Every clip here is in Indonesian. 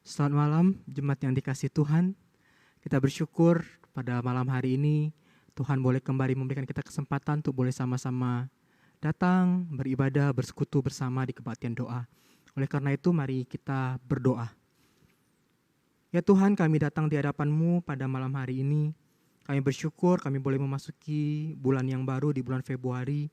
Selamat malam, jemaat yang dikasihi Tuhan. Kita bersyukur pada malam hari ini Tuhan boleh kembali memberikan kita kesempatan untuk boleh sama-sama datang, beribadah, bersekutu bersama di kebaktian doa. Oleh karena itu mari kita berdoa. Ya Tuhan, kami datang di hadapan-Mu pada malam hari ini. Kami bersyukur kami boleh memasuki bulan yang baru di bulan Februari.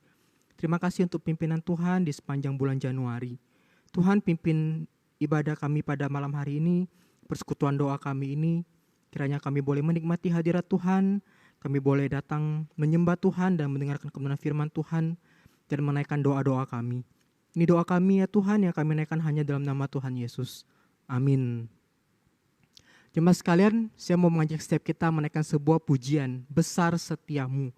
Terima kasih untuk pimpinan Tuhan di sepanjang bulan Januari. Tuhan pimpin ibadah kami pada malam hari ini, persekutuan doa kami ini, kiranya kami boleh menikmati hadirat Tuhan, kami boleh datang menyembah Tuhan dan mendengarkan kebenaran firman Tuhan, dan menaikkan doa-doa kami. Ini doa kami ya Tuhan yang kami naikkan hanya dalam nama Tuhan Yesus. Amin. Jemaat sekalian, saya mau mengajak setiap kita menaikkan sebuah pujian, besar setiamu.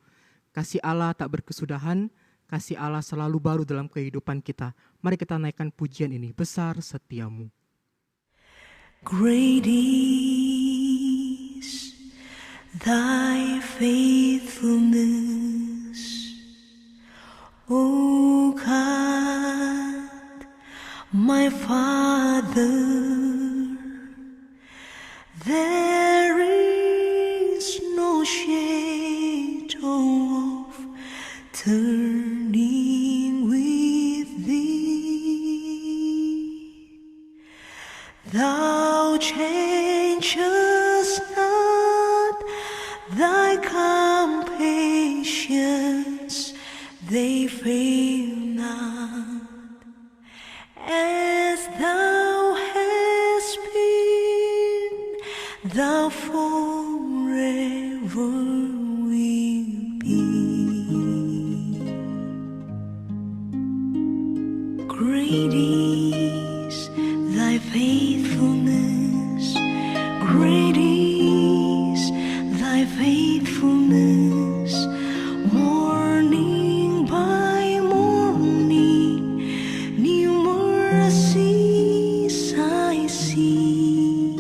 Kasih Allah tak berkesudahan, kasih Allah selalu baru dalam kehidupan kita. Mari kita naikkan pujian ini, besar setiamu. Great is thy faithfulness, O God, my Father. There is no shade of turning with thee. Thou changest not, thy compassions, they fail not. As thou hast been, thou forever will be. Great is thy faithfulness, great is thy faithfulness. Morning by morning, new mercies I see.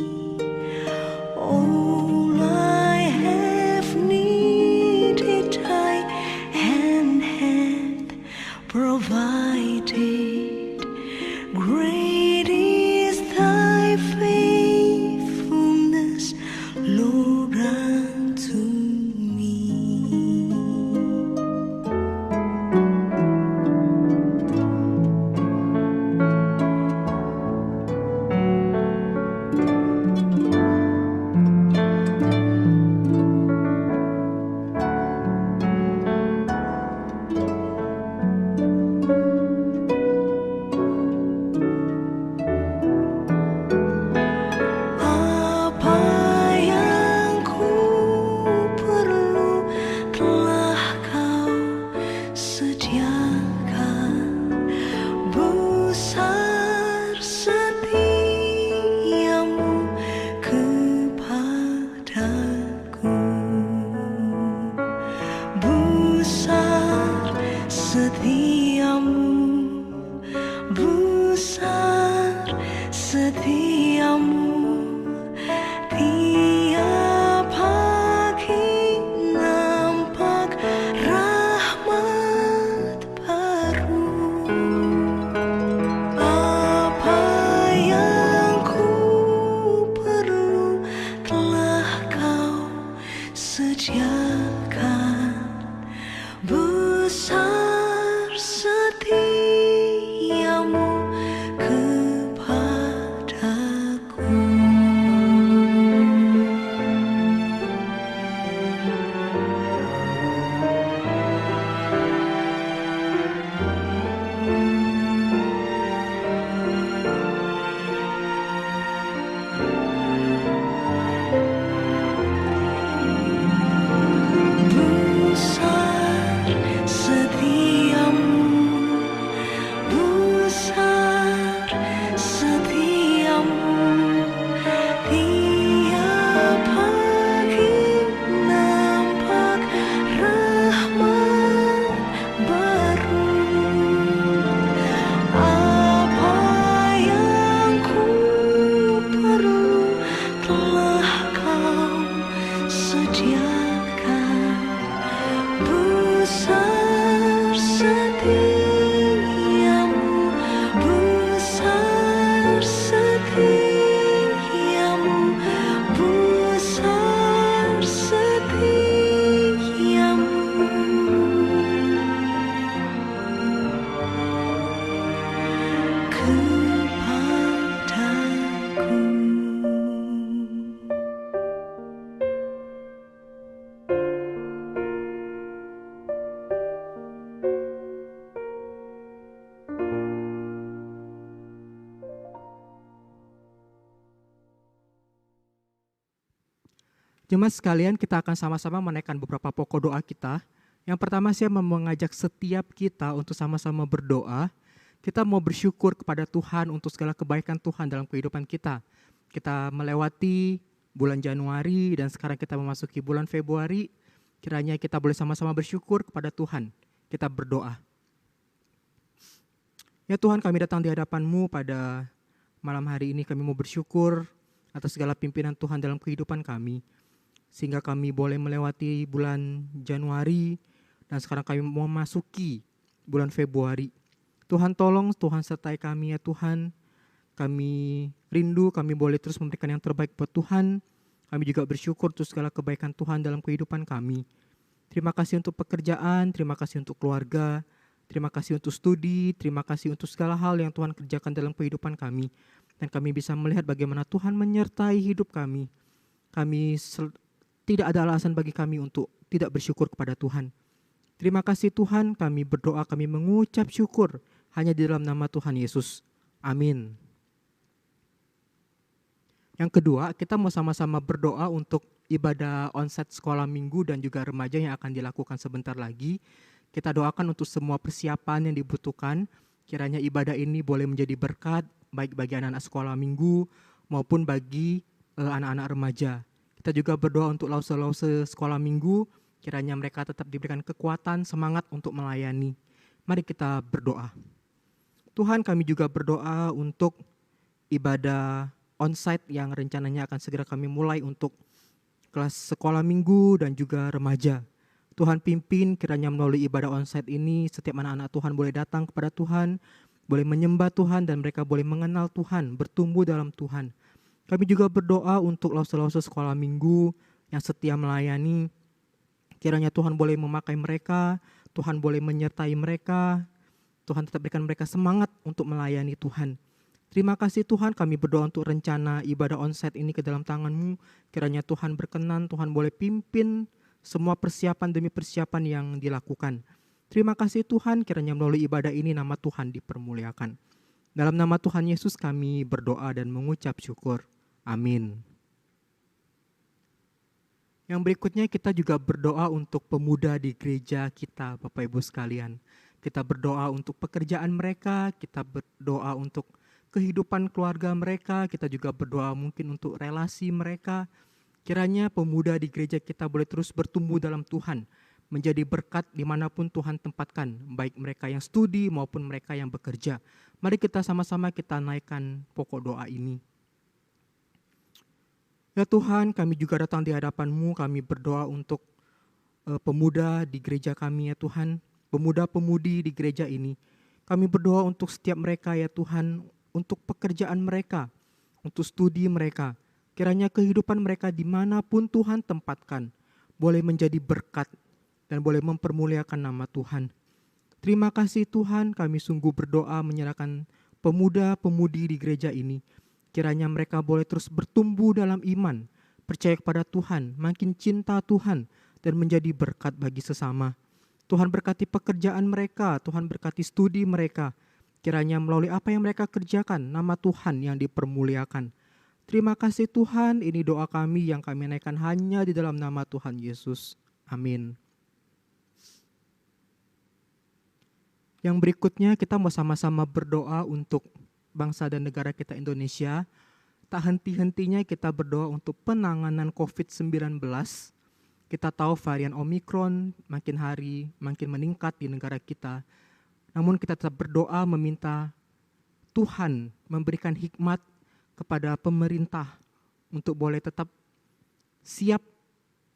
All I have needed, thy hand hath provided. Great is thy faithfulness, Lord, unto me. Apa yang ku perlu telah kau sediakan. Besar setiamu kepadaku. Besar setiamu, besar setiamu. Tiap pagi nampak rahmat baru. Apa yang ku perlu telah kau sediakan. Besar setiamu kepadaku. Besar setiamu, besar setiamu. Tiap pagi nampak rahmat baru. Apa yang ku perlu telah kau sediakan. Besar setiamu, besar setiamu. Jemaat sekalian, kita akan sama-sama menaikkan beberapa pokok doa kita. Yang pertama, saya mau mengajak setiap kita untuk sama-sama berdoa. Kita mau bersyukur kepada Tuhan untuk segala kebaikan Tuhan dalam kehidupan kita. Kita melewati bulan Januari dan sekarang kita memasuki bulan Februari. Kiranya kita boleh sama-sama bersyukur kepada Tuhan. Kita berdoa. Ya Tuhan, kami datang di hadapan-Mu pada malam hari ini. Kami mau bersyukur atas segala pimpinan Tuhan dalam kehidupan kami. Sehingga kami boleh melewati bulan Januari dan sekarang kami mau memasuki bulan Februari. Tuhan tolong, Tuhan sertai kami ya Tuhan. Kami rindu, kami boleh terus memberikan yang terbaik buat Tuhan. Kami juga bersyukur untuk segala kebaikan Tuhan dalam kehidupan kami. Terima kasih untuk pekerjaan, terima kasih untuk keluarga, terima kasih untuk studi, terima kasih untuk segala hal yang Tuhan kerjakan dalam kehidupan kami. Dan kami bisa melihat bagaimana Tuhan menyertai hidup kami. Tidak ada alasan bagi kami untuk tidak bersyukur kepada Tuhan. Terima kasih Tuhan, kami berdoa, kami mengucap syukur hanya di dalam nama Tuhan Yesus. Amin. Yang kedua, kita mau sama-sama berdoa untuk ibadah onsite sekolah minggu dan juga remaja yang akan dilakukan sebentar lagi. Kita doakan untuk semua persiapan yang dibutuhkan. Kiranya ibadah ini boleh menjadi berkat baik bagi anak-anak sekolah minggu maupun bagi anak-anak remaja. Kita juga berdoa untuk lause-lause sekolah minggu, kiranya mereka tetap diberikan kekuatan, semangat untuk melayani. Mari kita berdoa. Tuhan, kami juga berdoa untuk ibadah onsite yang rencananya akan segera kami mulai untuk kelas sekolah minggu dan juga remaja. Tuhan pimpin kiranya melalui ibadah onsite ini setiap anak-anak Tuhan boleh datang kepada Tuhan, boleh menyembah Tuhan dan mereka boleh mengenal Tuhan, bertumbuh dalam Tuhan. Kami juga berdoa untuk lause-lause sekolah minggu yang setia melayani. Kiranya Tuhan boleh memakai mereka, Tuhan boleh menyertai mereka, Tuhan tetap berikan mereka semangat untuk melayani Tuhan. Terima kasih Tuhan, kami berdoa untuk rencana ibadah onsite ini ke dalam tangan-Mu. Kiranya Tuhan berkenan, Tuhan boleh pimpin semua persiapan demi persiapan yang dilakukan. Terima kasih Tuhan, kiranya melalui ibadah ini nama Tuhan dipermuliakan. Dalam nama Tuhan Yesus kami berdoa dan mengucap syukur. Amin. Yang berikutnya kita juga berdoa untuk pemuda di gereja kita, Bapak Ibu sekalian. Kita berdoa untuk pekerjaan mereka, kita berdoa untuk kehidupan keluarga mereka, kita juga berdoa mungkin untuk relasi mereka. Kiranya pemuda di gereja kita boleh terus bertumbuh dalam Tuhan, menjadi berkat dimanapun Tuhan tempatkan, baik mereka yang studi maupun mereka yang bekerja. Mari kita sama-sama kita naikkan pokok doa ini. Ya Tuhan, kami juga datang di hadapan-Mu, kami berdoa untuk pemuda di gereja kami ya Tuhan, pemuda-pemudi di gereja ini. Kami berdoa untuk setiap mereka ya Tuhan, untuk pekerjaan mereka, untuk studi mereka. Kiranya kehidupan mereka dimanapun Tuhan tempatkan, boleh menjadi berkat dan boleh mempermuliakan nama Tuhan. Terima kasih Tuhan, kami sungguh berdoa menyerahkan pemuda-pemudi di gereja ini. Kiranya mereka boleh terus bertumbuh dalam iman, percaya kepada Tuhan, makin cinta Tuhan, dan menjadi berkat bagi sesama. Tuhan berkati pekerjaan mereka, Tuhan berkati studi mereka. Kiranya melalui apa yang mereka kerjakan, nama Tuhan yang dipermuliakan. Terima kasih Tuhan, ini doa kami yang kami naikkan hanya di dalam nama Tuhan Yesus. Amin. Yang berikutnya kita mau sama-sama berdoa untuk bangsa dan negara kita Indonesia. Tak henti-hentinya kita berdoa untuk penanganan COVID-19. Kita tahu varian Omikron makin hari makin meningkat di negara kita. Namun kita tetap berdoa meminta Tuhan memberikan hikmat kepada pemerintah untuk boleh tetap siap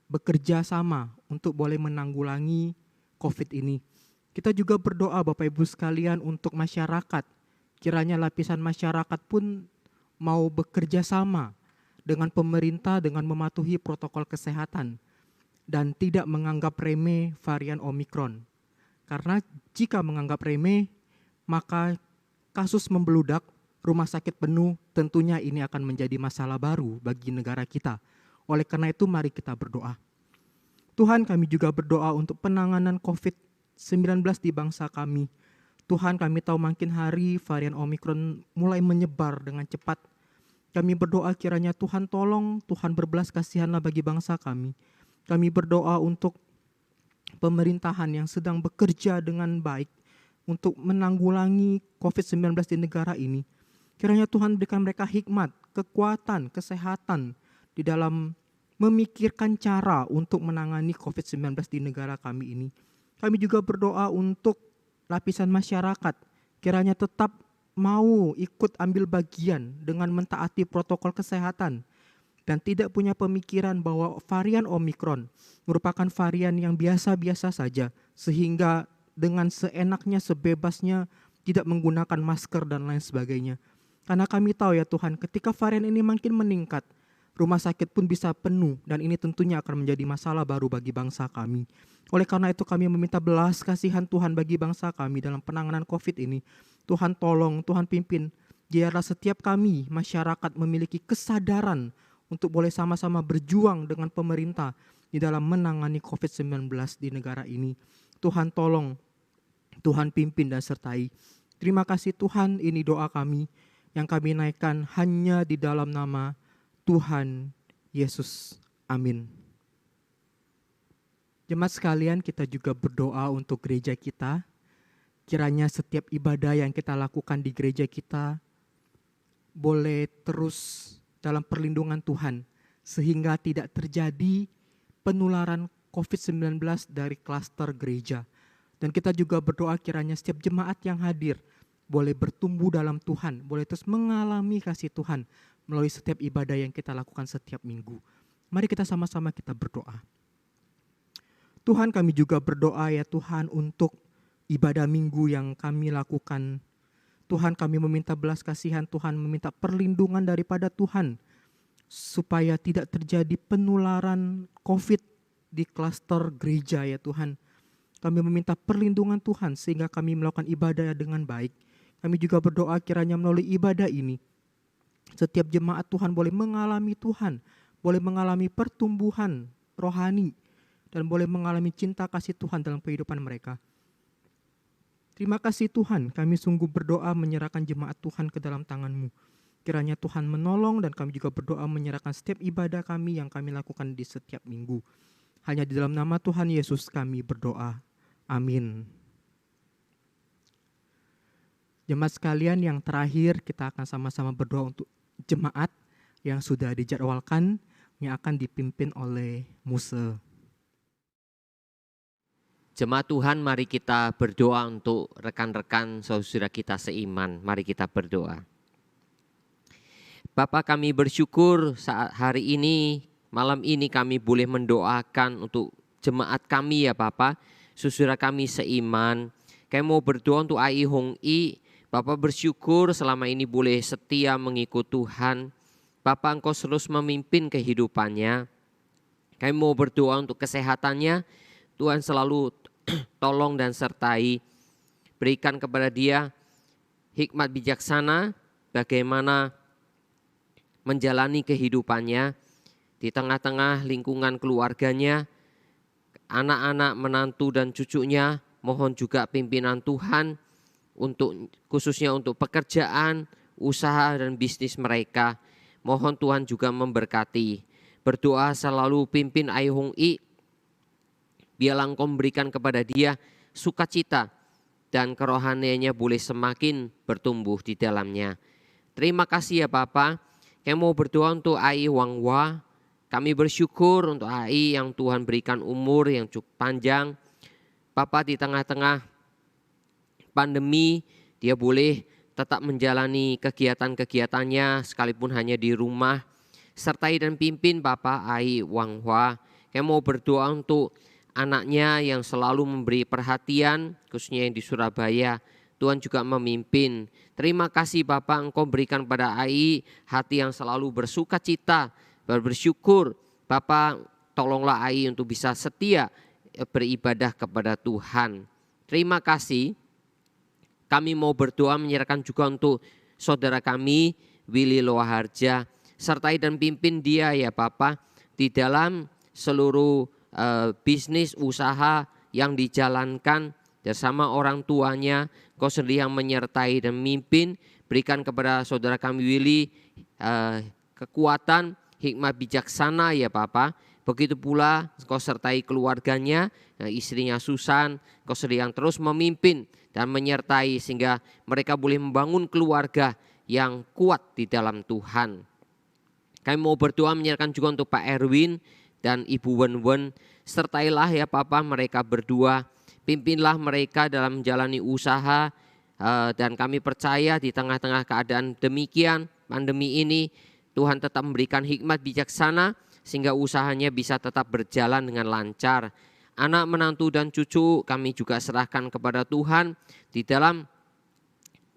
bekerja sama untuk boleh menanggulangi COVID ini. Kita juga berdoa Bapak Ibu sekalian untuk masyarakat. Kiranya lapisan masyarakat pun mau bekerja sama dengan pemerintah dengan mematuhi protokol kesehatan dan tidak menganggap remeh varian Omikron. Karena jika menganggap remeh, maka kasus membeludak, rumah sakit penuh, tentunya ini akan menjadi masalah baru bagi negara kita. Oleh karena itu mari kita berdoa. Tuhan, kami juga berdoa untuk penanganan COVID-19 di bangsa kami. Tuhan, kami tahu makin hari varian Omikron mulai menyebar dengan cepat. Kami berdoa kiranya Tuhan tolong, Tuhan berbelas kasihanlah bagi bangsa kami. Kami berdoa untuk pemerintahan yang sedang bekerja dengan baik untuk menanggulangi COVID-19 di negara ini. Kiranya Tuhan berikan mereka hikmat, kekuatan, kesehatan di dalam memikirkan cara untuk menangani COVID-19 di negara kami ini. Kami juga berdoa untuk lapisan masyarakat, kiranya tetap mau ikut ambil bagian dengan mentaati protokol kesehatan dan tidak punya pemikiran bahwa varian Omikron merupakan varian yang biasa-biasa saja, sehingga dengan seenaknya, sebebasnya tidak menggunakan masker dan lain sebagainya. Karena kami tahu ya Tuhan, ketika varian ini makin meningkat, rumah sakit pun bisa penuh dan ini tentunya akan menjadi masalah baru bagi bangsa kami. Oleh karena itu kami meminta belas kasihan Tuhan bagi bangsa kami dalam penanganan COVID ini. Tuhan tolong, Tuhan pimpin, biarlah setiap kami masyarakat memiliki kesadaran untuk boleh sama-sama berjuang dengan pemerintah di dalam menangani COVID-19 di negara ini. Tuhan tolong, Tuhan pimpin dan sertai. Terima kasih Tuhan, ini doa kami yang kami naikkan hanya di dalam nama Tuhan Yesus. Amin. Jemaat sekalian, kita juga berdoa untuk gereja kita. Kiranya setiap ibadah yang kita lakukan di gereja kita boleh terus dalam perlindungan Tuhan, sehingga tidak terjadi penularan COVID-19 dari klaster gereja. Dan kita juga berdoa kiranya setiap jemaat yang hadir boleh bertumbuh dalam Tuhan, boleh terus mengalami kasih Tuhan melalui setiap ibadah yang kita lakukan setiap minggu. Mari kita sama-sama kita berdoa. Tuhan, kami juga berdoa ya Tuhan untuk ibadah minggu yang kami lakukan. Tuhan, kami meminta belas kasihan, Tuhan meminta perlindungan daripada Tuhan supaya tidak terjadi penularan COVID di klaster gereja ya Tuhan. Kami meminta perlindungan Tuhan sehingga kami melakukan ibadah dengan baik. Kami juga berdoa kiranya melalui ibadah ini setiap jemaat Tuhan boleh mengalami Tuhan, boleh mengalami pertumbuhan rohani, dan boleh mengalami cinta kasih Tuhan dalam kehidupan mereka. Terima kasih Tuhan, kami sungguh berdoa menyerahkan jemaat Tuhan ke dalam tangan-Mu. Kiranya Tuhan menolong dan kami juga berdoa menyerahkan setiap ibadah kami yang kami lakukan di setiap minggu. Hanya di dalam nama Tuhan Yesus kami berdoa. Amin. Jemaat sekalian, yang terakhir kita akan sama-sama berdoa untuk jemaat yang sudah dijadwalkan yang akan dipimpin oleh Muse. Jemaat Tuhan, mari kita berdoa untuk rekan-rekan saudara kita seiman. Mari kita berdoa. Bapa, kami bersyukur saat hari ini, malam ini kami boleh mendoakan untuk jemaat kami ya Bapa, saudara kami seiman. Kami mau berdoa untuk Ai Hong I. Bapa bersyukur selama ini boleh setia mengikut Tuhan. Bapa, Engkau terus memimpin kehidupannya. Kami mau berdoa untuk kesehatannya. Tuhan selalu tolong dan sertai. Berikan kepada dia hikmat bijaksana bagaimana menjalani kehidupannya di tengah-tengah lingkungan keluarganya, anak-anak, menantu dan cucunya. Mohon juga pimpinan Tuhan untuk khususnya untuk pekerjaan, usaha dan bisnis mereka. Mohon Tuhan juga memberkati. Berdoa selalu pimpin Ai Hong I. Biarlah Engkau memberikan kepada dia sukacita dan kerohaniannya boleh semakin bertumbuh di dalamnya. Terima kasih ya Bapa. Kami mau berdoa untuk Ai Wang Hwa. Kami bersyukur untuk Ai yang Tuhan berikan umur yang cukup panjang. Bapa, di tengah-tengah pandemi dia boleh tetap menjalani kegiatan-kegiatannya sekalipun hanya di rumah. Sertai dan pimpin Bapak Ai Wang Hwa. Kami mau berdoa untuk anaknya yang selalu memberi perhatian, khususnya yang di Surabaya. Tuhan juga memimpin. Terima kasih Bapak, Engkau berikan pada Ai hati yang selalu bersuka cita, bersyukur. Bapak, tolonglah Ai untuk bisa setia beribadah kepada Tuhan. Terima kasih. Kami mau berdoa menyerahkan juga untuk saudara kami Willy Loaharja. Sertai dan pimpin dia ya Bapak di dalam seluruh bisnis usaha yang dijalankan bersama orang tuanya. Kau sendiri yang menyertai dan memimpin. Berikan kepada saudara kami Willy kekuatan, hikmat bijaksana ya Bapa. Begitu pula Kau sertai keluarganya, istrinya Susan, Kau sedang terus memimpin dan menyertai sehingga mereka boleh membangun keluarga yang kuat di dalam Tuhan. Kami mau berdoa menyerahkan juga untuk Pak Erwin dan Ibu Wen-Wen. Sertailah ya Papa mereka berdua, pimpinlah mereka dalam menjalani usaha, dan kami percaya di tengah-tengah keadaan demikian, pandemi ini, Tuhan tetap memberikan hikmat bijaksana sehingga usahanya bisa tetap berjalan dengan lancar. Anak, menantu dan cucu kami juga serahkan kepada Tuhan di dalam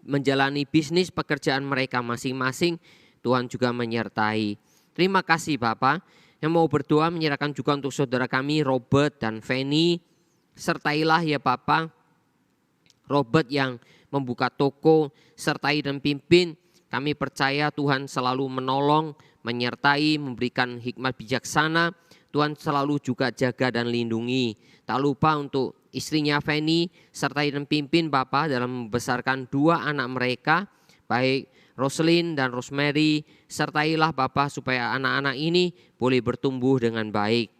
menjalani bisnis pekerjaan mereka masing-masing. Tuhan juga menyertai. Terima kasih Bapak. Yang mau berdoa menyerahkan juga untuk saudara kami Robert dan Fanny. Sertailah ya Bapak Robert yang membuka toko, sertai dan pimpin. Kami percaya Tuhan selalu menolong, menyertai, memberikan hikmat bijaksana. Tuhan selalu juga jaga dan lindungi. Tak lupa untuk istrinya Fanny, sertai dan pimpin Bapak dalam membesarkan 2 anak mereka, baik Roslyn dan Rosemary. Sertailah Bapak supaya anak-anak ini boleh bertumbuh dengan baik.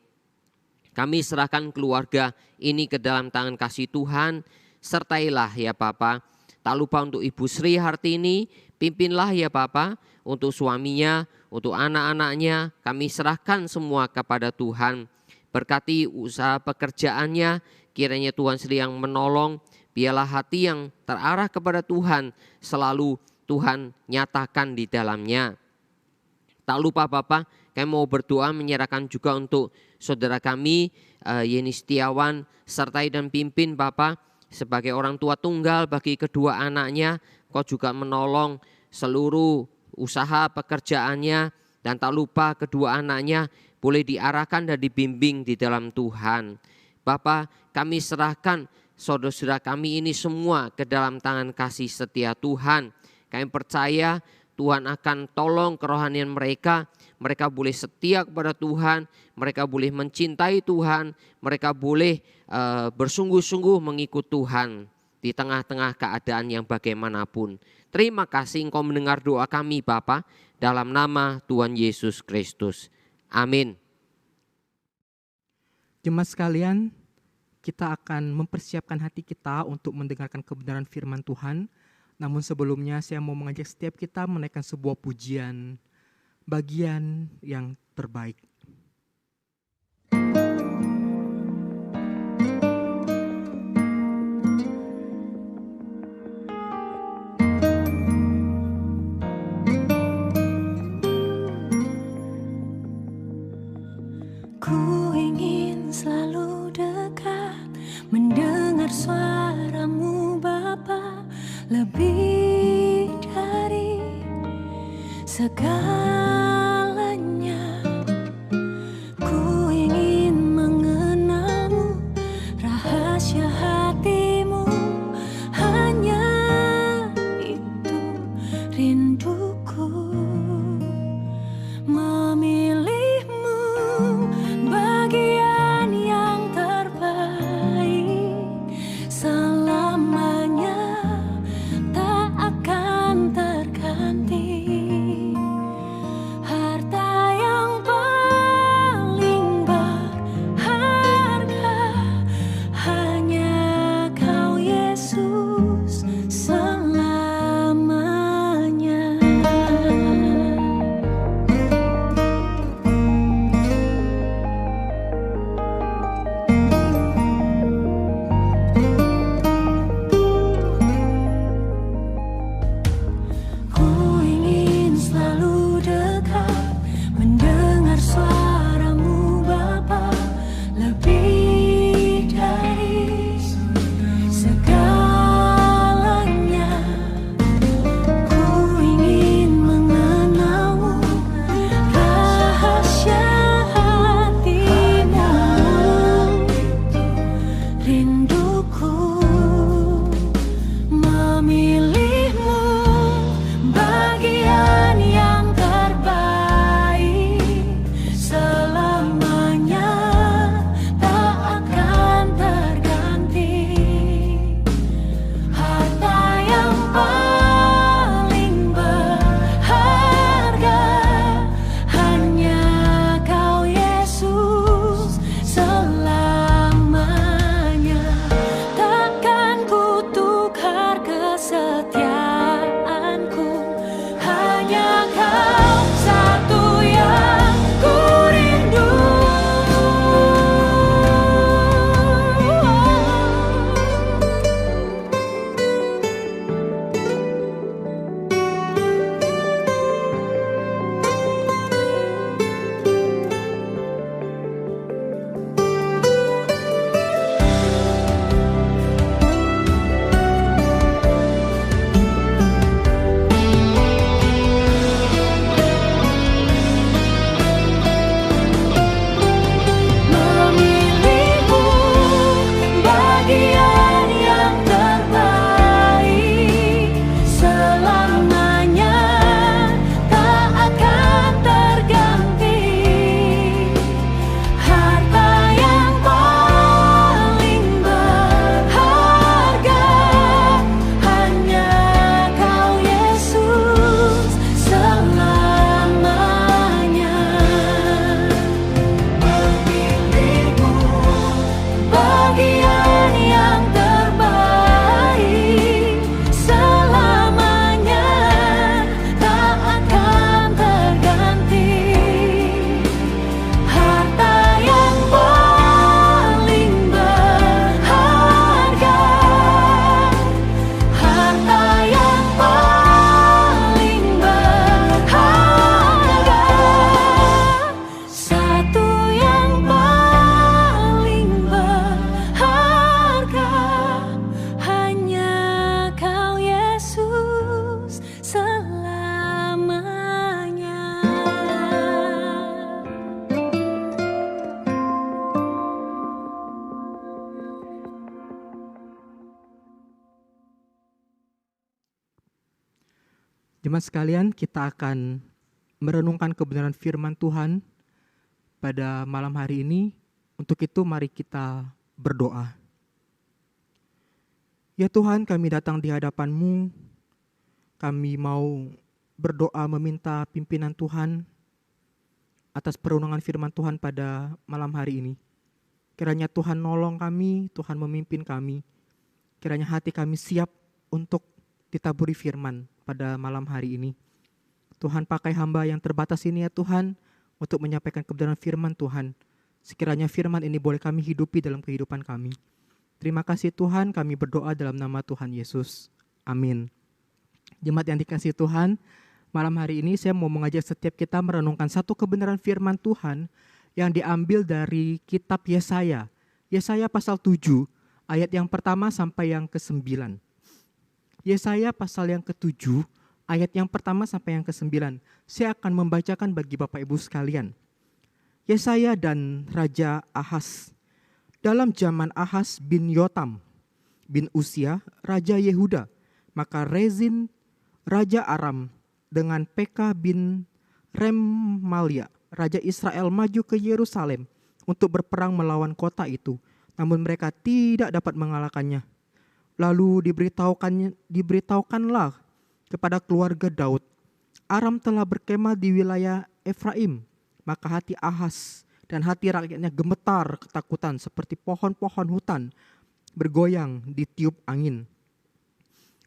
Kami serahkan keluarga ini ke dalam tangan kasih Tuhan. Sertailah ya Bapak. Tak lupa untuk Ibu Sri Hartini, pimpinlah ya Bapak, untuk suaminya, untuk anak-anaknya. Kami serahkan semua kepada Tuhan. Berkati usaha pekerjaannya, kiranya Tuhan sedang menolong. Biarlah hati yang terarah kepada Tuhan selalu Tuhan nyatakan di dalamnya. Tak lupa Bapak, kami mau berdoa menyerahkan juga untuk saudara kami Yeni Setiawan, sertai dan pimpin Bapak sebagai orang tua tunggal bagi kedua anaknya. Kau juga menolong seluruh usaha pekerjaannya, dan tak lupa kedua anaknya boleh diarahkan dan dibimbing di dalam Tuhan. Bapak, kami serahkan saudara-saudara kami ini semua ke dalam tangan kasih setia Tuhan. Kami percaya Tuhan akan tolong kerohanian mereka. Mereka boleh setia kepada Tuhan, mereka boleh mencintai Tuhan, mereka boleh bersungguh-sungguh mengikut Tuhan di tengah-tengah keadaan yang bagaimanapun. Terima kasih Engkau mendengar doa kami Bapa, dalam nama Tuhan Yesus Kristus. Amin. Jemaat sekalian, kita akan mempersiapkan hati kita untuk mendengarkan kebenaran firman Tuhan. Namun sebelumnya saya mau mengajak setiap kita menaikkan sebuah pujian bagian yang terbaik. Ku ingin selalu dekat, mendengar suaramu Bapa, lebih dari segalanya. Ku ingin mengenalmu, rahasia hatimu, hanya itu rinduku. Memilihmu bagian yang terbaik, selamanya tak akan terganti. Jemaat sekalian, kita akan merenungkan kebenaran firman Tuhan pada malam hari ini. Untuk itu mari kita berdoa. Ya Tuhan, kami datang di hadapan-Mu. Kami mau berdoa meminta pimpinan Tuhan atas perenungan firman Tuhan pada malam hari ini. Kiranya Tuhan nolong kami, Tuhan memimpin kami. Kiranya hati kami siap untuk ditaburi firman pada malam hari ini. Tuhan, pakai hamba yang terbatas ini ya Tuhan, untuk menyampaikan kebenaran firman Tuhan. Sekiranya firman ini boleh kami hidupi dalam kehidupan kami. Terima kasih Tuhan, kami berdoa dalam nama Tuhan Yesus. Amin. Jemaat yang dikasihi Tuhan, malam hari ini saya mau mengajak setiap kita merenungkan satu kebenaran firman Tuhan yang diambil dari kitab Yesaya. Yesaya pasal 7, ayat yang pertama sampai yang ke-9. Yesaya pasal yang ke-7, ayat yang pertama sampai yang ke-9. Saya akan membacakan bagi Bapak Ibu sekalian. Yesaya dan Raja Ahaz. Dalam zaman Ahaz bin Yotam bin Usia, Raja Yehuda, maka Rezin, Raja Aram, dengan Pekah bin Remalia, Raja Israel maju ke Yerusalem untuk berperang melawan kota itu. Namun mereka tidak dapat mengalahkannya. Lalu diberitahukanlah kepada keluarga Daud, Aram telah berkemah di wilayah Efraim. Maka hati Ahaz dan hati rakyatnya gemetar ketakutan seperti pohon-pohon hutan bergoyang ditiup angin.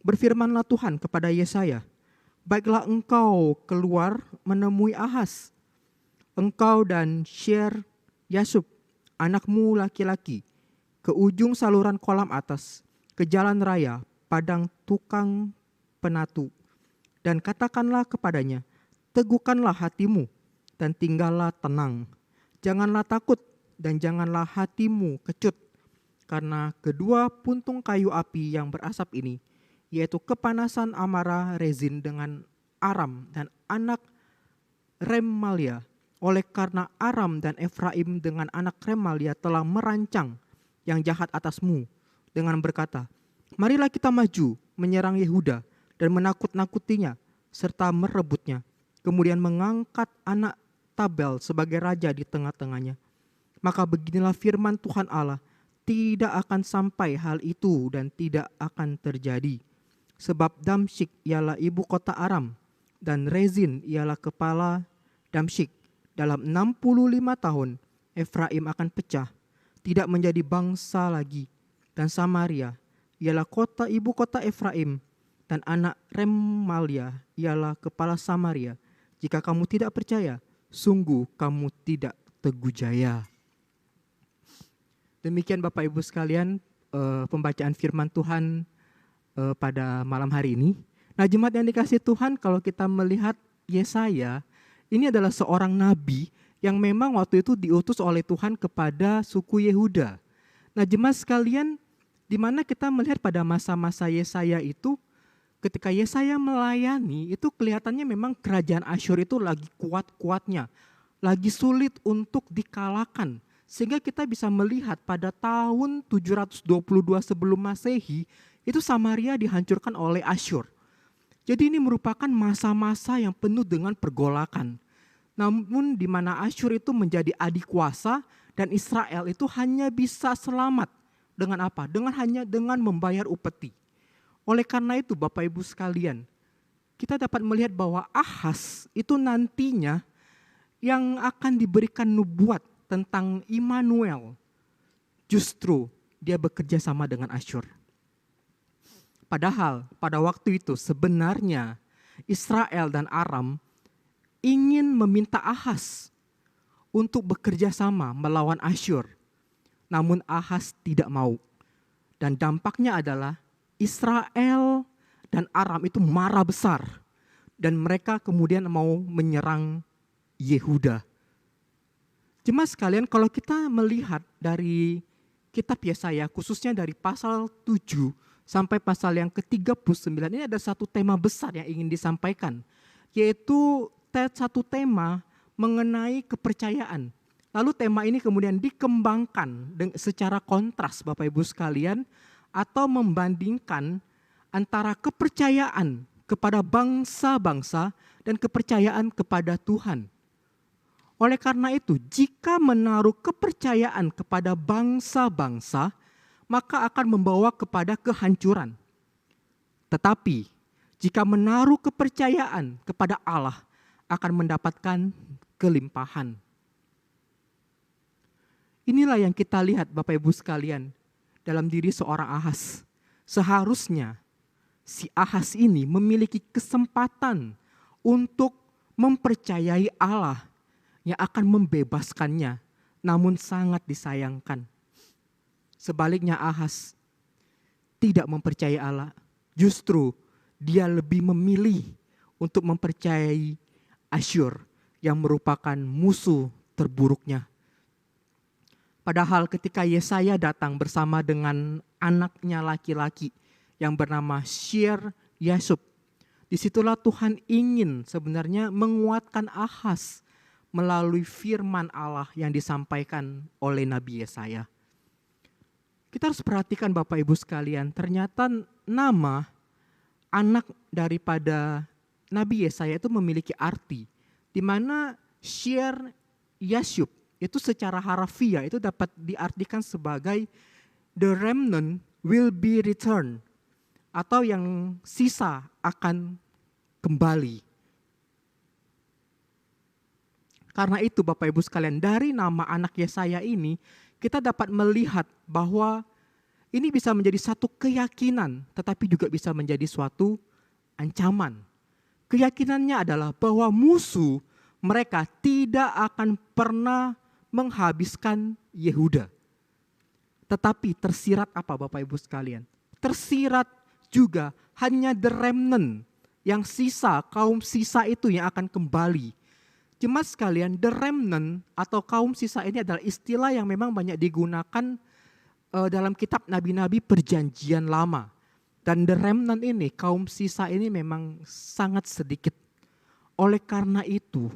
Berfirmanlah Tuhan kepada Yesaya, baiklah engkau keluar menemui Ahaz, engkau dan Syer Yasub, anakmu laki-laki, ke ujung saluran kolam atas, ke jalan raya, padang tukang penatu. Dan katakanlah kepadanya, teguhkanlah hatimu dan tinggallah tenang. Janganlah takut dan janganlah hatimu kecut. Karena kedua puntung kayu api yang berasap ini, yaitu kepanasan amarah Rezin dengan Aram dan anak Remalia. Oleh karena Aram dan Efraim dengan anak Remalia telah merancang yang jahat atasmu dengan berkata, marilah kita maju menyerang Yehuda dan menakut-nakutinya serta merebutnya. Kemudian mengangkat anak Tabel sebagai raja di tengah-tengahnya. Maka beginilah firman Tuhan Allah, tidak akan sampai hal itu dan tidak akan terjadi. Sebab Damsyik ialah ibu kota Aram dan Rezin ialah kepala Damsyik. Dalam 65 tahun Efraim akan pecah, tidak menjadi bangsa lagi. Dan Samaria ialah kota ibu kota Efraim dan anak Remalia ialah kepala Samaria. Jika kamu tidak percaya, sungguh kamu tidak teguh jaya. Demikian Bapak Ibu sekalian pembacaan firman Tuhan pada malam hari ini. Nah, jemaat yang dikasihi Tuhan, kalau kita melihat Yesaya, ini adalah seorang nabi yang memang waktu itu diutus oleh Tuhan kepada suku Yehuda. Nah, jemaat sekalian, di mana kita melihat pada masa-masa Yesaya itu, ketika Yesaya melayani, itu kelihatannya memang kerajaan Asyur itu lagi kuat-kuatnya, lagi sulit untuk dikalahkan. Sehingga kita bisa melihat pada tahun 722 sebelum Masehi, itu Samaria dihancurkan oleh Asyur. Jadi ini merupakan masa-masa yang penuh dengan pergolakan. Namun di mana Asyur itu menjadi adik kuasa dan Israel itu hanya bisa selamat dengan apa? Dengan membayar upeti. Oleh karena itu Bapak Ibu sekalian, kita dapat melihat bahwa Ahaz itu nantinya yang akan diberikan nubuat tentang Immanuel. Justru dia bekerja sama dengan Asyur. Padahal pada waktu itu sebenarnya Israel dan Aram ingin meminta Ahaz untuk bekerja sama melawan Asyur. Namun Ahaz tidak mau. Dan dampaknya adalah Israel dan Aram itu marah besar. Dan mereka kemudian mau menyerang Yehuda. Jemaat sekalian, kalau kita melihat dari kitab Yesaya, khususnya dari pasal 7 sampai pasal yang ke-39, ini ada satu tema besar yang ingin disampaikan. Yaitu satu tema mengenai kepercayaan. Lalu tema ini kemudian dikembangkan secara kontras Bapak Ibu sekalian, atau membandingkan antara kepercayaan kepada bangsa-bangsa dan kepercayaan kepada Tuhan. Oleh karena itu, jika menaruh kepercayaan kepada bangsa-bangsa, maka akan membawa kepada kehancuran. Tetapi, jika menaruh kepercayaan kepada Allah, akan mendapatkan kelimpahan. Inilah yang kita lihat Bapak Ibu sekalian dalam diri seorang Ahaz. Seharusnya si Ahaz ini memiliki kesempatan untuk mempercayai Allah yang akan membebaskannya, namun sangat disayangkan. Sebaliknya Ahaz tidak mempercayai Allah, justru dia lebih memilih untuk mempercayai Asyur yang merupakan musuh terburuknya. Padahal ketika Yesaya datang bersama dengan anaknya laki-laki yang bernama Shear-Yashub, disitulah Tuhan ingin sebenarnya menguatkan Ahaz melalui firman Allah yang disampaikan oleh Nabi Yesaya. Kita harus perhatikan Bapak Ibu sekalian, ternyata nama anak daripada Nabi Yesaya itu memiliki arti, di mana Shear-Yashub itu secara harafiah itu dapat diartikan sebagai the remnant will be returned, atau yang sisa akan kembali. Karena itu Bapak Ibu sekalian, dari nama anak Yesaya ini kita dapat melihat bahwa ini bisa menjadi satu keyakinan, tetapi juga bisa menjadi suatu ancaman. Keyakinannya adalah bahwa musuh mereka tidak akan pernah menghabiskan Yehuda. Tetapi tersirat apa Bapak Ibu sekalian? Tersirat juga hanya the remnant, yang sisa, kaum sisa itu yang akan kembali. Jemaat sekalian, the remnant atau kaum sisa ini adalah istilah yang memang banyak digunakan dalam kitab nabi-nabi perjanjian lama. Dan the remnant ini, kaum sisa ini memang sangat sedikit. Oleh karena itu,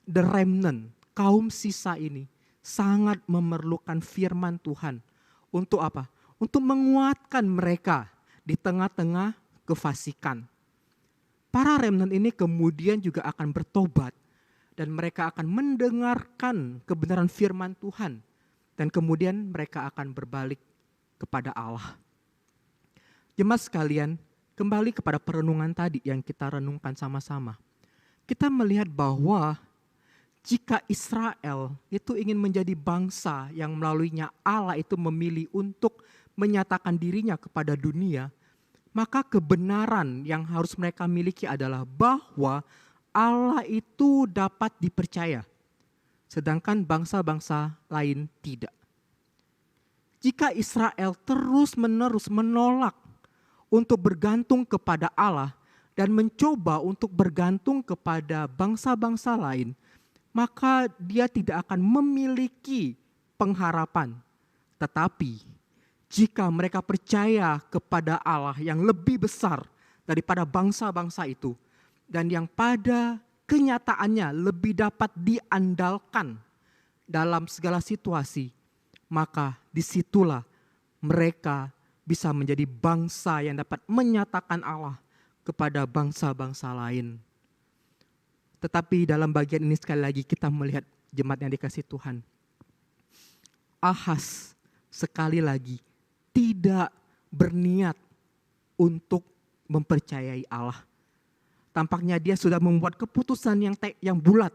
the remnant, kaum sisa ini sangat memerlukan firman Tuhan. Untuk apa? Untuk menguatkan mereka di tengah-tengah kefasikan. Para remnant ini kemudian juga akan bertobat dan mereka akan mendengarkan kebenaran firman Tuhan dan kemudian mereka akan berbalik kepada Allah. Jemaat sekalian, kembali kepada perenungan tadi yang kita renungkan sama-sama. Kita melihat bahwa jika Israel itu ingin menjadi bangsa yang melaluinya Allah itu memilih untuk menyatakan dirinya kepada dunia, maka kebenaran yang harus mereka miliki adalah bahwa Allah itu dapat dipercaya, sedangkan bangsa-bangsa lain tidak. Jika Israel terus-menerus menolak untuk bergantung kepada Allah dan mencoba untuk bergantung kepada bangsa-bangsa lain, maka dia tidak akan memiliki pengharapan. Tetapi jika mereka percaya kepada Allah yang lebih besar daripada bangsa-bangsa itu, dan yang pada kenyataannya lebih dapat diandalkan dalam segala situasi, maka disitulah mereka bisa menjadi bangsa yang dapat menyatakan Allah kepada bangsa-bangsa lain. Tetapi dalam bagian ini sekali lagi kita melihat jemaat yang dikasihi Tuhan. Ahaz sekali lagi tidak berniat untuk mempercayai Allah. Tampaknya dia sudah membuat keputusan yang bulat.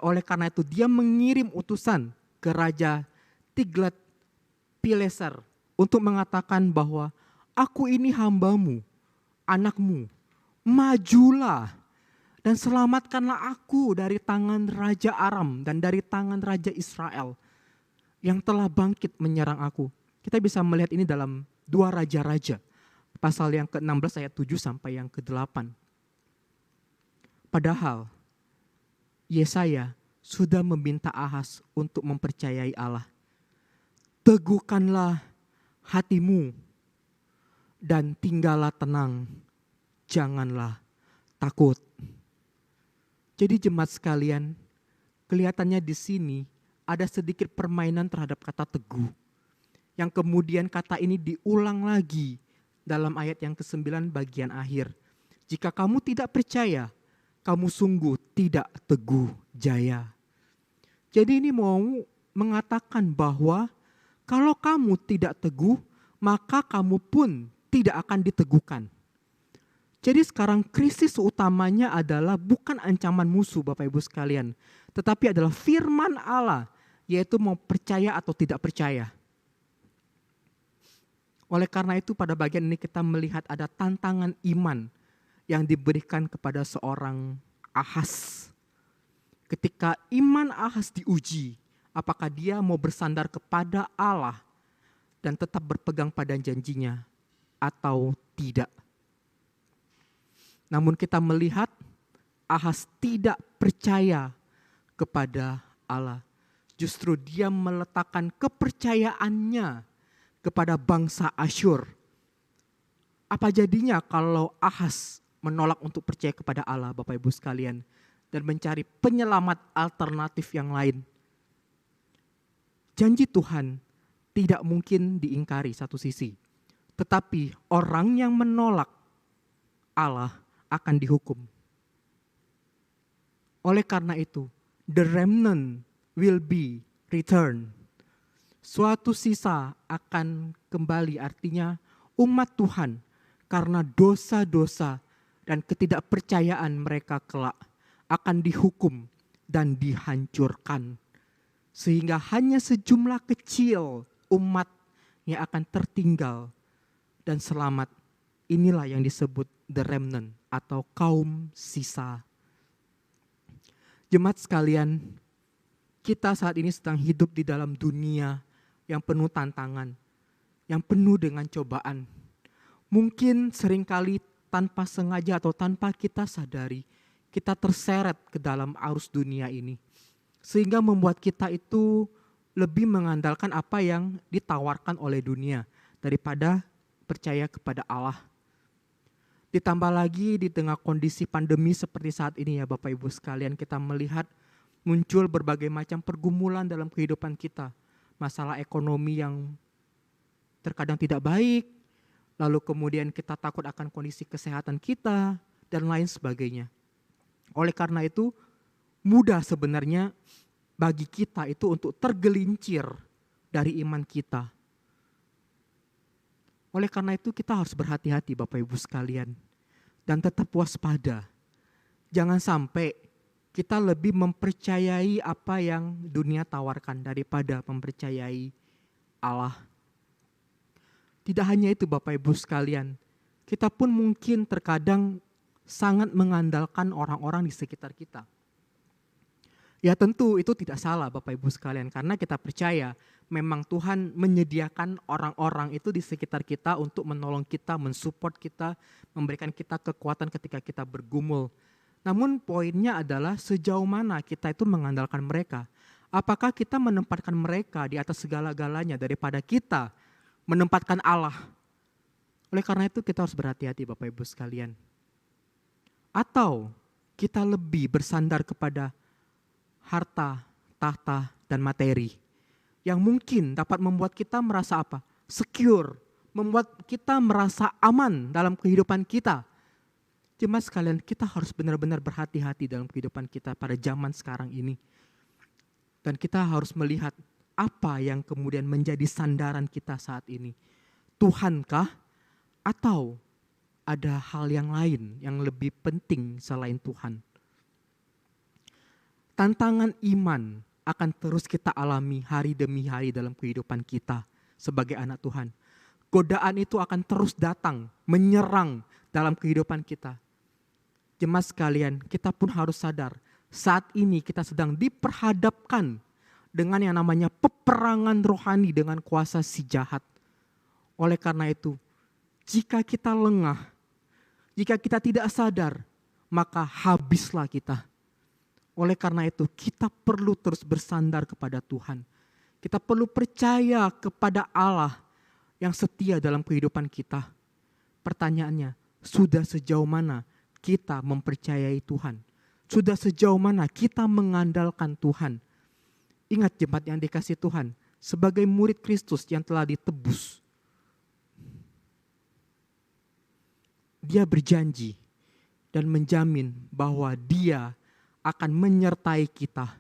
Oleh karena itu dia mengirim utusan ke Raja Tiglat-Pileser untuk mengatakan bahwa aku ini hambamu, anakmu, majulah dan selamatkanlah aku dari tangan Raja Aram dan dari tangan Raja Israel yang telah bangkit menyerang aku. Kita bisa melihat ini dalam 2 Raja-Raja, pasal yang ke-16 ayat 7 sampai yang ke-8. Padahal Yesaya sudah meminta Ahaz untuk mempercayai Allah. Teguhkanlah hatimu dan tinggallah tenang, janganlah takut. Jadi jemaat sekalian, kelihatannya di sini ada sedikit permainan terhadap kata teguh. Yang kemudian kata ini diulang lagi dalam ayat yang ke-9 bagian akhir. Jika kamu tidak percaya, kamu sungguh tidak teguh jaya. Jadi ini mau mengatakan bahwa kalau kamu tidak teguh, maka kamu pun tidak akan diteguhkan. Jadi sekarang krisis utamanya adalah bukan ancaman musuh Bapak Ibu sekalian, tetapi adalah firman Allah, yaitu mau percaya atau tidak percaya. Oleh karena itu pada bagian ini kita melihat ada tantangan iman yang diberikan kepada seorang Ahaz. Ketika iman Ahaz diuji, apakah dia mau bersandar kepada Allah dan tetap berpegang pada janjinya atau tidak. Namun kita melihat Ahaz tidak percaya kepada Allah. Justru dia meletakkan kepercayaannya kepada bangsa Asyur. Apa jadinya kalau Ahaz menolak untuk percaya kepada Allah Bapak Ibu sekalian dan mencari penyelamat alternatif yang lain? Janji Tuhan tidak mungkin diingkari satu sisi. Tetapi orang yang menolak Allah akan dihukum. Oleh karena itu, the remnant will be returned. Suatu sisa akan kembali, artinya umat Tuhan karena dosa-dosa dan ketidakpercayaan mereka kelak akan dihukum dan dihancurkan. Sehingga hanya sejumlah kecil umat yang akan tertinggal dan selamat. Inilah yang disebut the remnant atau kaum sisa. Jemaat sekalian, kita saat ini sedang hidup di dalam dunia yang penuh tantangan, yang penuh dengan cobaan. Mungkin seringkali tanpa sengaja atau tanpa kita sadari, kita terseret ke dalam arus dunia ini. Sehingga membuat kita itu lebih mengandalkan apa yang ditawarkan oleh dunia daripada percaya kepada Allah. Ditambah lagi di tengah kondisi pandemi seperti saat ini ya Bapak Ibu sekalian, kita melihat muncul berbagai macam pergumulan dalam kehidupan kita. Masalah ekonomi yang terkadang tidak baik, lalu kemudian kita takut akan kondisi kesehatan kita, dan lain sebagainya. Oleh karena itu, mudah sebenarnya bagi kita itu untuk tergelincir dari iman kita. Oleh karena itu kita harus berhati-hati Bapak Ibu sekalian. Dan tetap waspada. Jangan sampai kita lebih mempercayai apa yang dunia tawarkan daripada mempercayai Allah. Tidak hanya itu Bapak Ibu sekalian. Kita pun mungkin terkadang sangat mengandalkan orang-orang di sekitar kita. Ya tentu itu tidak salah Bapak Ibu sekalian, karena kita percaya memang Tuhan menyediakan orang-orang itu di sekitar kita untuk menolong kita, mensupport kita, memberikan kita kekuatan ketika kita bergumul. Namun poinnya adalah sejauh mana kita itu mengandalkan mereka. Apakah kita menempatkan mereka di atas segala-galanya daripada kita menempatkan Allah? Oleh karena itu kita harus berhati-hati Bapak Ibu sekalian. Atau kita lebih bersandar kepada harta, tahta, dan materi yang mungkin dapat membuat kita merasa apa? Secure, membuat kita merasa aman dalam kehidupan kita. Jemaat sekalian, kita harus benar-benar berhati-hati dalam kehidupan kita pada zaman sekarang ini. Dan kita harus melihat apa yang kemudian menjadi sandaran kita saat ini. Tuhankah atau ada hal yang lain yang lebih penting selain Tuhan? Tantangan iman akan terus kita alami hari demi hari dalam kehidupan kita sebagai anak Tuhan. Godaan itu akan terus datang, menyerang dalam kehidupan kita. Jemaat sekalian, kita pun harus sadar, saat ini kita sedang diperhadapkan dengan yang namanya peperangan rohani dengan kuasa si jahat. Oleh karena itu, jika kita lengah, jika kita tidak sadar, maka habislah kita. Oleh karena itu kita perlu terus bersandar kepada Tuhan. Kita perlu percaya kepada Allah yang setia dalam kehidupan kita. Pertanyaannya, sudah sejauh mana kita mempercayai Tuhan? Sudah sejauh mana kita mengandalkan Tuhan? Ingat jemaat yang dikasih Tuhan, sebagai murid Kristus yang telah ditebus, Dia berjanji dan menjamin bahwa Dia akan menyertai kita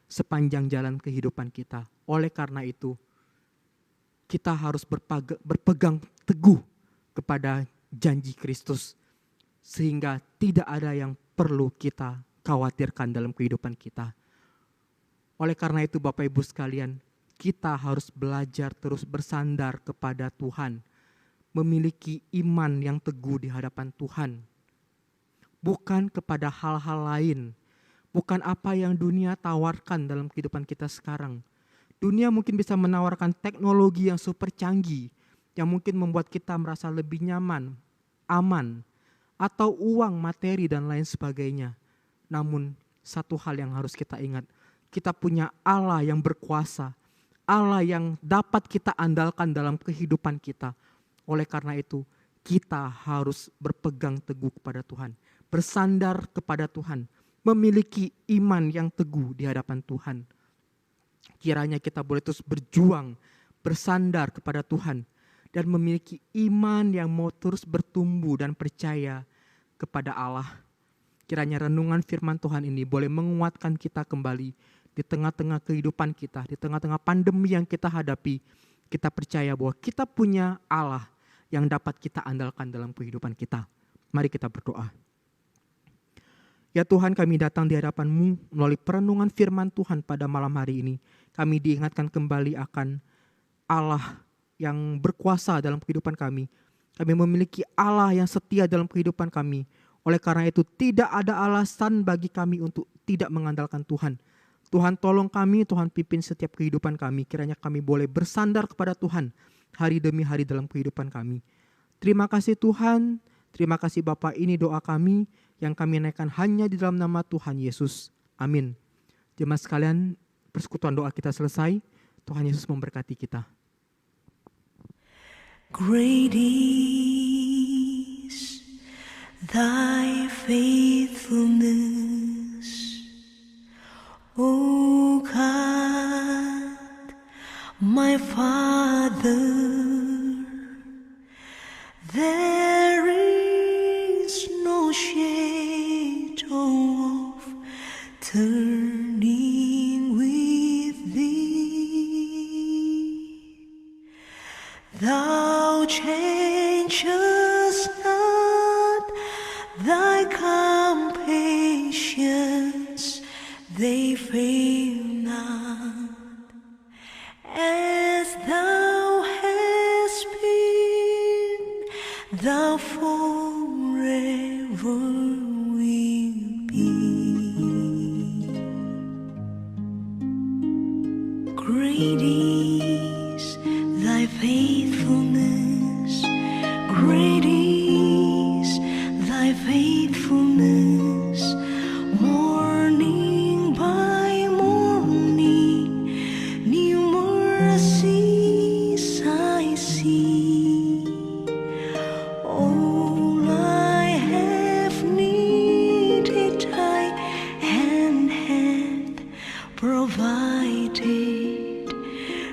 sepanjang jalan kehidupan kita. Oleh karena itu, kita harus berpegang teguh kepada janji Kristus, sehingga tidak ada yang perlu kita khawatirkan dalam kehidupan kita. Oleh karena itu Bapak Ibu sekalian, kita harus belajar terus bersandar kepada Tuhan, memiliki iman yang teguh di hadapan Tuhan, bukan kepada hal-hal lain, bukan apa yang dunia tawarkan dalam kehidupan kita sekarang. Dunia mungkin bisa menawarkan teknologi yang super canggih, yang mungkin membuat kita merasa lebih nyaman, aman, atau uang, materi, dan lain sebagainya. Namun satu hal yang harus kita ingat, kita punya Allah yang berkuasa, Allah yang dapat kita andalkan dalam kehidupan kita. Oleh karena itu, kita harus berpegang teguh kepada Tuhan, bersandar kepada Tuhan, memiliki iman yang teguh di hadapan Tuhan. Kiranya kita boleh terus berjuang, bersandar kepada Tuhan, dan memiliki iman yang mau terus bertumbuh dan percaya kepada Allah. Kiranya renungan firman Tuhan ini boleh menguatkan kita kembali di tengah-tengah kehidupan kita, di tengah-tengah pandemi yang kita hadapi. Kita percaya bahwa kita punya Allah yang dapat kita andalkan dalam kehidupan kita. Mari kita berdoa. Ya Tuhan, kami datang di hadapan-Mu melalui perenungan firman Tuhan pada malam hari ini. Kami diingatkan kembali akan Allah yang berkuasa dalam kehidupan kami. Kami memiliki Allah yang setia dalam kehidupan kami. Oleh karena itu tidak ada alasan bagi kami untuk tidak mengandalkan Tuhan. Tuhan tolong kami, Tuhan pimpin setiap kehidupan kami. Kiranya kami boleh bersandar kepada Tuhan hari demi hari dalam kehidupan kami. Terima kasih Tuhan, terima kasih Bapa, ini doa kami yang kami naikkan hanya di dalam nama Tuhan Yesus. Amin. Jemaat sekalian, persekutuan doa kita selesai. Tuhan Yesus memberkati kita. Great is thy faithfulness, O God, my Father. There is no shade of turning with thee. Thou changest not, thy compassions, they fail not. As thou hast been, thou forever will be. Great is thy faithfulness, great is thy faithfulness. Morning by morning, new mercies I see. All I have needed, thy hand hath provided.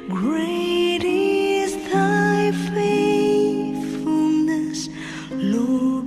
Great is thy faithfulness, Lord.